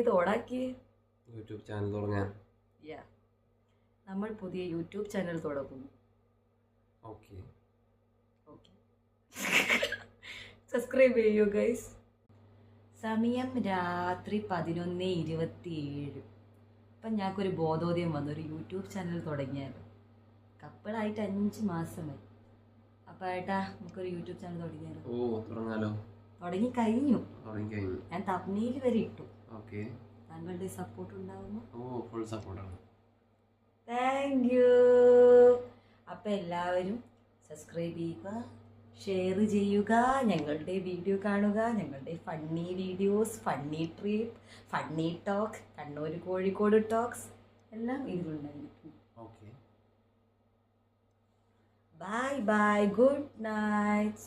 ഇത് ഓടാക്കി YouTube channel തുടങ്ങാൻ. നമ്മൾ പുതിയ യൂട്യൂബ് ചാനൽ തുടങ്ങുന്നു. ഓക്കെ സബ്സ്ക്രൈബ് ചെയ്യൂ ഗൈസ്. സമയം രാത്രി 11:27. അപ്പം ഞങ്ങൾക്കൊരു ബോധോദയം വന്നു, ഒരു യൂട്യൂബ് ചാനൽ തുടങ്ങിയാലോ. കപ്പിളായിട്ട് 5 മാസമായി. അപ്പം ഏട്ടാ നമുക്കൊരു യൂട്യൂബ് ചാനൽ തുടങ്ങിയാലോ? തുടങ്ങാലോ. തുടങ്ങി കഴിഞ്ഞു. ഞാൻ തബ്നീൽ വരെ ഇട്ടു. താങ്കളുടെ സപ്പോർട്ട് ഉണ്ടാവുമോ? ഫുൾ സപ്പോർട്ടാണ്. Thank you. അപ്പം എല്ലാവരും സബ്സ്ക്രൈബ് ചെയ്യുക, ഷെയർ ചെയ്യുക, ഞങ്ങളുടെ വീഡിയോ കാണുക. ഞങ്ങളുടെ funny videos, funny trip, funny talk, Kannur Kozhikode talks എല്ലാം ഇതിലുണ്ടായിരിക്കും. Bye bye, good night.